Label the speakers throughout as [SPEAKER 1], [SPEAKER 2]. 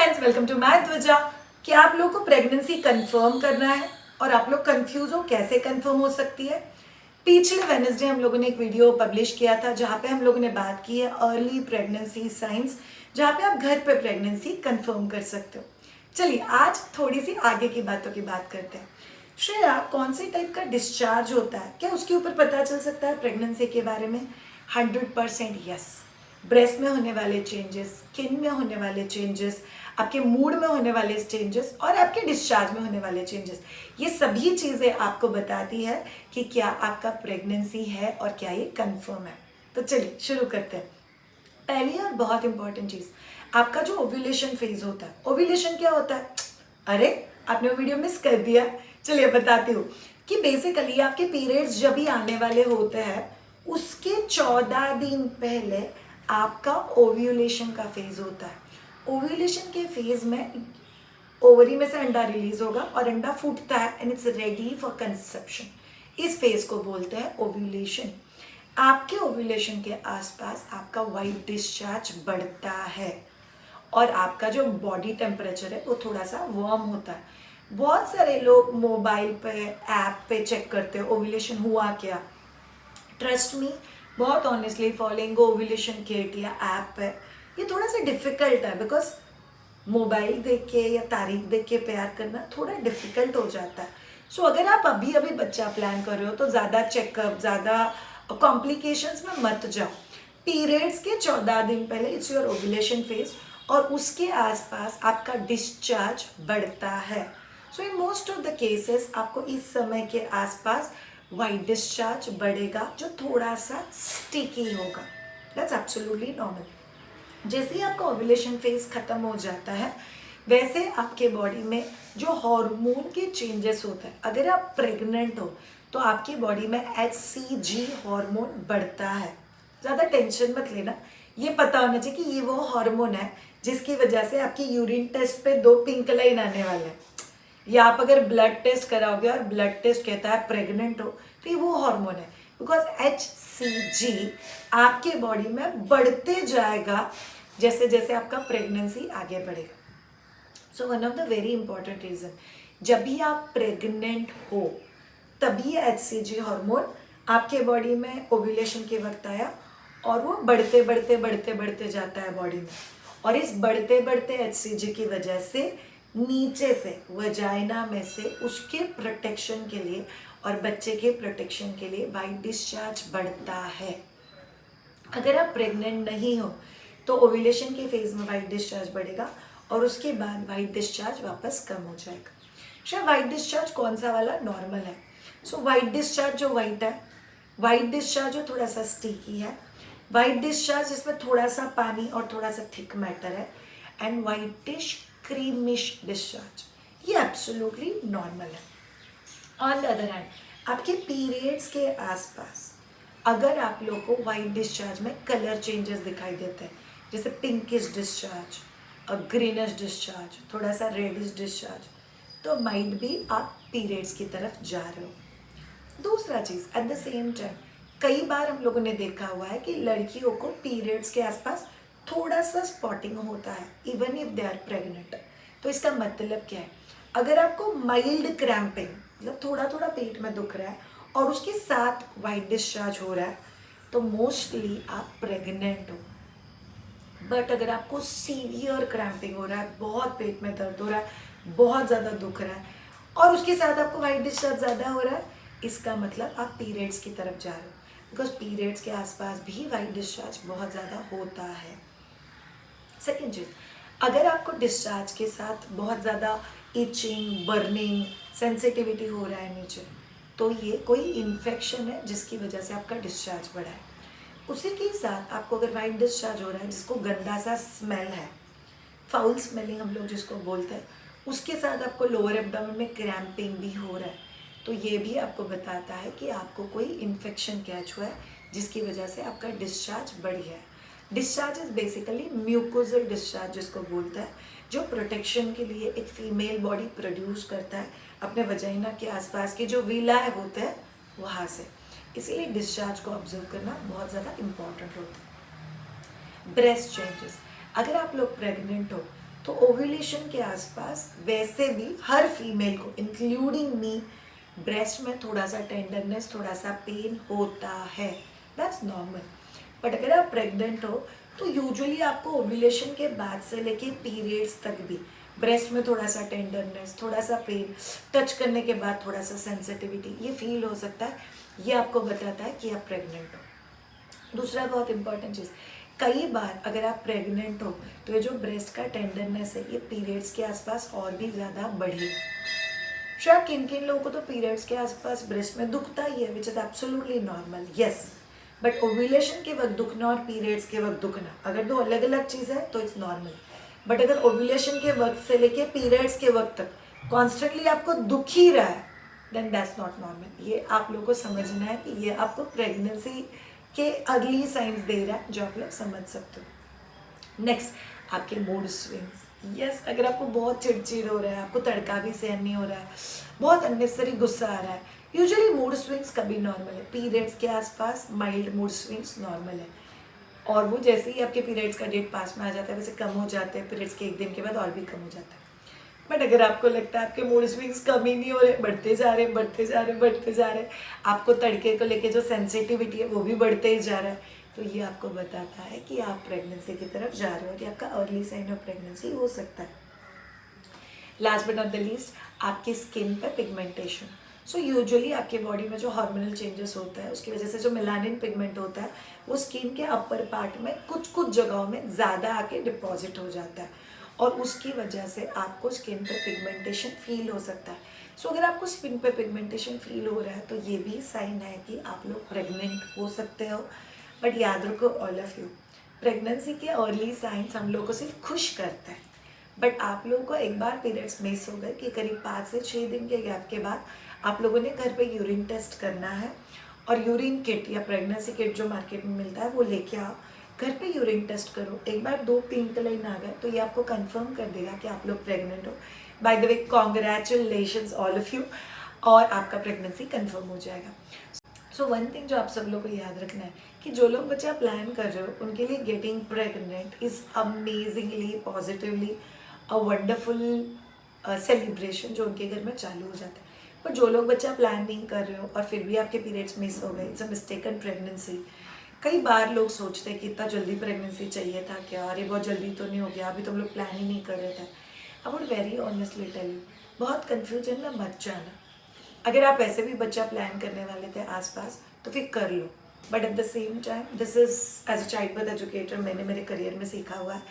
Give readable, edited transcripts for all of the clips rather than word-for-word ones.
[SPEAKER 1] Friends, welcome to my त्वचा। क्या आप लोगों को प्रेगनेंसी कंफर्म करना है और आप लोग कंफ्यूज हो कैसे कंफर्म हो सकती है? पिछले वेडनेसडे हम लोगों ने एक वीडियो पब्लिश किया था जहाँ पे हम लोगों ने बात की है अर्ली प्रेगनेंसी साइंस, जहाँ पे आप घर पे प्रेगनेंसी कंफर्म कर सकते हो। चलिए आज थोड़ी सी आगे की बातों की बात करते हैं। श्रेया, कौन सी टाइप का डिस्चार्ज होता है, क्या उसके ऊपर पता चल सकता है प्रेगनेंसी के बारे में? 100% यस। ब्रेस्ट में होने वाले चेंजेस, स्किन में होने वाले चेंजेस, आपके मूड में होने वाले चेंजेस और आपके डिस्चार्ज में होने वाले चेंजेस, ये सभी चीज़ें आपको बताती है कि क्या आपका प्रेगनेंसी है और क्या ये कंफर्म है। तो चलिए शुरू करते हैं। पहली और बहुत इंपॉर्टेंट चीज़, आपका जो ओव्यूलेशन फेज होता है। ओव्यूलेशन क्या होता है? अरे आपने वो वीडियो मिस कर दिया। चलिए बताती हूँ कि बेसिकली आपके पीरियड्स जब भी आने वाले होते हैं उसके 14 दिन पहले आपका ओव्यूलेशन का फेज होता है। ओव्यूलेशन के फेज में ओवरी में से अंडा रिलीज होगा और अंडा फूटता है and it's ready for conception. इस फेज को बोलते हैं ओव्यूलेशन। आपके ओव्यूलेशन के आसपास आपका वाइट डिस्चार्ज बढ़ता है और आपका जो बॉडी टेम्परेचर है वो थोड़ा सा वार्म होता है। बहुत सारे लोग मोबाइल पे ऐप पे चेक करते हैं ओव्यूलेशन हुआ क्या। ट्रस्ट मी, बहुत ऑनेस्टली फॉलोइंग ओव्यूलेशन किट या ऐप है, ये थोड़ा सा डिफिकल्ट है बिकॉज मोबाइल देख के या तारीख देख के प्यार करना थोड़ा डिफिकल्ट हो जाता है। सो अगर आप अभी अभी बच्चा प्लान कर रहे हो तो ज़्यादा चेकअप, ज़्यादा कॉम्प्लिकेशंस में मत जाओ। पीरियड्स के 14 दिन पहले इट्स योर ओव्यूलेशन फेज और उसके आसपास आपका डिस्चार्ज बढ़ता है। So in most of the cases आपको इस समय के आसपास वाइट डिस्चार्ज बढ़ेगा जो थोड़ा सा स्टिकी होगा। That's absolutely normal. जैसे ही आपका ओव्यूलेशन फेज खत्म हो जाता है वैसे आपके बॉडी में जो हार्मोन के चेंजेस होते हैं, अगर आप प्रेग्नेंट हो तो आपकी बॉडी में HCG हार्मोन बढ़ता है। ज़्यादा टेंशन मत लेना, ये पता होना चाहिए कि ये वो हार्मोन है जिसकी वजह से आपकी यूरिन टेस्ट पे 2 पिंक लाइन आने वाले हैं। या आप अगर ब्लड टेस्ट कराओगे और ब्लड टेस्ट कहता है प्रेग्नेंट हो तो ये वो हार्मोन है। बिकॉज HCG आपके बॉडी में बढ़ते जाएगा जैसे जैसे आपका प्रेगनेंसी आगे बढ़ेगा। So one of the very important reason, जब भी आप प्रेग्नेंट हो तभी HCG हार्मोन आपके बॉडी में ओव्यूलेशन के वक्त आया और वो बढ़ते बढ़ते बढ़ते बढ़ते जाता है बॉडी में। और इस बढ़ते बढ़ते HCG की वजह से नीचे से वजाइना में से उसके प्रोटेक्शन के लिए और बच्चे के प्रोटेक्शन के लिए वाइट डिस्चार्ज बढ़ता है। अगर आप प्रेग्नेंट नहीं हो तो ओव्यूलेशन के फेज में वाइट डिस्चार्ज बढ़ेगा और उसके बाद वाइट डिस्चार्ज वापस कम हो जाएगा। शायद वाइट डिस्चार्ज कौन सा वाला? नॉर्मल है। सो वाइट डिस्चार्ज जो वाइट है, वाइट डिस्चार्ज जो थोड़ा सा स्टिकी है, वाइट डिस्चार्ज जिसमें थोड़ा सा पानी और थोड़ा सा थिक मैटर है, एंड वाइटिश क्रीमिश डिस्चार्ज, ये एब्सोल्युटली नॉर्मल है। ऑन द अदर हैंड, आपके पीरियड्स के आसपास अगर आप लोग को वाइट डिस्चार्ज में कलर चेंजेस दिखाई देते हैं, जैसे पिंकिश डिस्चार्ज और ग्रीनिश डिस्चार्ज, थोड़ा सा रेडिश डिस्चार्ज, तो माइट भी आप पीरियड्स की तरफ जा रहे हो। दूसरा चीज़, एट द सेम टाइम कई बार हम लोगों ने देखा हुआ है कि लड़कियों को पीरियड्स के आसपास थोड़ा सा स्पॉटिंग होता है even if they are pregnant. तो इसका मतलब क्या है? अगर आपको माइल्ड क्रैम्पिंग, मतलब थोड़ा थोड़ा पेट में दुख रहा है और उसके साथ वाइट डिस्चार्ज हो रहा है तो मोस्टली आप प्रेग्नेंट हो। बट अगर आपको सीवियर क्रैम्पिंग हो रहा है, बहुत पेट में दर्द हो रहा है, बहुत ज़्यादा दुख रहा है और उसके साथ आपको वाइट डिस्चार्ज ज़्यादा हो रहा है, इसका मतलब आप पीरियड्स की तरफ जा रहे हो। बिकॉज पीरियड्स के आसपास भी वाइट डिस्चार्ज बहुत ज़्यादा होता है। सेकेंड चीज़, अगर आपको डिस्चार्ज के साथ बहुत ज़्यादा इचिंग, बर्निंग, सेंसिटिविटी हो रहा है नीचे, तो ये कोई इन्फेक्शन है जिसकी वजह से आपका डिस्चार्ज बढ़ा है। उसी के साथ आपको अगर वाइट डिस्चार्ज हो रहा है जिसको गंदा सा स्मेल है, फाउल स्मेलिंग हम लोग जिसको बोलते हैं, उसके साथ आपको लोअर एब्डोमेन में क्रैम्पिंग भी हो रहा है, तो ये भी आपको बताता है कि आपको कोई इन्फेक्शन कैच हुआ है जिसकी वजह से आपका डिस्चार्ज बढ़ गया है। Discharge is basically mucosal discharge जिसको बोलते हैं, जो प्रोटेक्शन के लिए एक फीमेल बॉडी प्रोड्यूस करता है अपने वजाइना के आसपास के जो विलाय होते हैं वहाँ से। इसीलिए डिस्चार्ज को ऑब्जर्व करना बहुत ज़्यादा इम्पॉर्टेंट होता है। ब्रेस्ट चेंजेस, अगर आप लोग प्रेग्नेंट हो तो ओव्यूलेशन के आसपास वैसे भी हर फीमेल को इंक्लूडिंग मी ब्रेस्ट में थोड़ा सा टेंडरनेस, थोड़ा सा पेन होता है, दैट्स नॉर्मल। बट अगर आप प्रेग्नेंट हो तो यूजुअली आपको ओव्यूलेशन के बाद से लेके पीरियड्स तक भी ब्रेस्ट में थोड़ा सा टेंडरनेस, थोड़ा सा पेन, टच करने के बाद थोड़ा सा सेंसिटिविटी ये फील हो सकता है। ये आपको बताता है कि आप प्रेग्नेंट हो। दूसरा बहुत इंपॉर्टेंट चीज़, कई बार अगर आप प्रेग्नेंट हो तो ये जो ब्रेस्ट का टेंडरनेस है ये पीरियड्स के आसपास और भी ज़्यादा बढ़ेगा। शायद किन किन लोगों को तो पीरियड्स के आसपास ब्रेस्ट में दुखता ही है, which is absolutely normal, yes. But ovulation के वक्त दुखना और पीरियड्स के वक्त दुखना अगर दो अलग अलग चीज़ है तो इट्स नॉर्मल। बट अगर ओव्यूलेशन के वक्त से लेके पीरियड्स के वक्त तक कॉन्स्टेंटली आपको दुख ही रहा है, देन दैट्स नॉट नॉर्मल। ये आप लोगों को समझना है कि ये आपको प्रेगनेंसी के अर्ली साइंस दे रहा है, जो आप लोग समझ सकते हो। नेक्स्ट, आपके मूड स्विंग्स। यस, अगर आपको बहुत चिड़चिड़ हो रहा है, आपको तड़का भी सहन नहीं हो रहा है, बहुत अननेसेसरी गुस्सा आ रहा है, यूजुअली मूड स्विंग्स कभी नॉर्मल है। पीरियड्स के आसपास माइल्ड मूड स्विंग्स नॉर्मल है, और वो जैसे ही आपके पीरियड्स का डेट पास में आ जाता है वैसे कम हो जाते हैं, पीरियड्स के एक दिन के बाद और भी कम हो जाता है। बट अगर आपको लगता है आपके मूड स्विंग्स कम ही नहीं हो रहे, बढ़ते जा रहे बढ़ते जा रहे बढ़ते जा रहे, आपको तड़के को लेके जो सेंसिटिविटी है वो भी बढ़ते ही जा रहा है, तो ये आपको बताता है कि आप प्रेगनेंसी की तरफ जा रहे हो, कि आपका अर्ली साइन ऑफ प्रेगनेंसी हो सकता है। Last but not the least, आपकी स्किन पे पिगमेंटेशन। सो यूजुअली आपके बॉडी में जो हार्मोनल चेंजेस होता है उसकी वजह से जो मेलानिन पिगमेंट होता है वो स्किन के अपर पार्ट में कुछ कुछ जगहों में ज़्यादा आके डिपॉजिट हो जाता है, और उसकी वजह से आपको स्किन पे पिगमेंटेशन फील हो सकता है। सो अगर आपको स्किन पे पिगमेंटेशन फील हो रहा है तो ये भी साइन है कि आप लोग प्रेग्नेंट हो सकते हो। बट याद रखो ऑल ऑफ यू, प्रेगनेंसी के अर्ली साइंस हम लोग को सिर्फ खुश करता है। बट आप लोगों को एक बार पीरियड्स मिस हो गए कि करीब 5 से 6 दिन के गैप के बाद आप लोगों ने घर पे यूरिन टेस्ट करना है, और यूरिन किट या प्रेगनेंसी किट जो मार्केट में मिलता है वो लेके आओ, घर पे यूरिन टेस्ट करो। एक बार 2 पिंक लाइन आ गए तो ये आपको कंफर्म कर देगा कि आप लोग प्रेग्नेंट हो। By the way, congratulations all of you, और आपका प्रेगनेंसी कंफर्म हो जाएगा। सो वन थिंग जो आप सब लोग को याद रखना है कि जो लोग बच्चा प्लान कर रहे हो उनके लिए getting pregnant is amazingly positively a wonderful celebration जो उनके घर में चालू हो जाता है। पर जो लोग बच्चा प्लान नहीं कर रहे हो और फिर भी आपके पीरियड्स मिस हो गए, इट्स अ मिस्टेकन प्रेगनेंसी। कई बार लोग सोचते हैं कि इतना जल्दी प्रेगनेंसी चाहिए था क्या, अरे बहुत जल्दी तो नहीं हो गया, अभी तो हम लोग प्लान ही नहीं कर रहे थे। I would very honestly tell you, बहुत कन्फ्यूजन में मत जाना। अगर आप वैसे भी बच्चा प्लान करने वाले थे आसपास तो फिर कर लो, but at the same time this is as a child birth educator मैंने मेरे करियर में सीखा हुआ है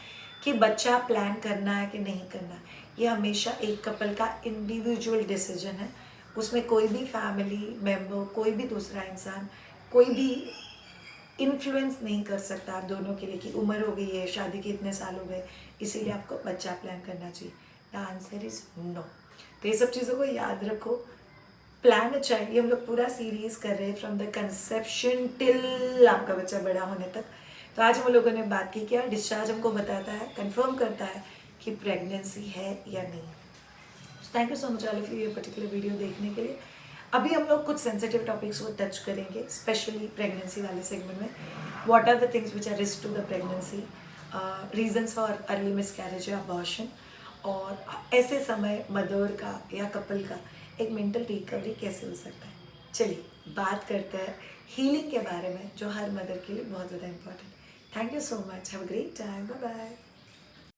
[SPEAKER 1] कि बच्चा प्लान करना है कि नहीं करना, ये हमेशा एक कपल का इंडिविजुअल डिसीजन है। उसमें कोई भी फैमिली मेम्बर, कोई भी दूसरा इंसान, कोई भी इन्फ्लुएंस नहीं कर सकता आप दोनों के लिए कि उम्र हो गई है, शादी के इतने साल हो गए, इसीलिए आपको बच्चा प्लान करना चाहिए। The answer is no. तो ये सब चीज़ों को याद रखो। प्लान अ चाइल्ड, ये हम लोग पूरा सीरीज कर रहे हैं फ्रॉम द कंसेप्शन टिल आपका बच्चा बड़ा होने तक। तो आज हम लोगों ने बात की क्या डिस्चार्ज हमको बताता है, कंफर्म करता है कि प्रेगनेंसी है या नहीं। Thank you so much all of you ये पर्टिकुलर वीडियो देखने के लिए। अभी हम लोग कुछ सेंसिटिव टॉपिक्स को टच करेंगे, स्पेशली प्रेगनेंसी वाले सेगमेंट में। What are the things which are risk to the pregnancy, reasons for early miscarriage या अबॉर्शन, और ऐसे समय मदर का या कपल का एक मेंटल रिकवरी कैसे हो सकता है। चलिए बात करते हैं हीलिंग के बारे में, जो हर मदर के लिए बहुत ज़्यादा important. Thank you so much, have a great time, bye bye.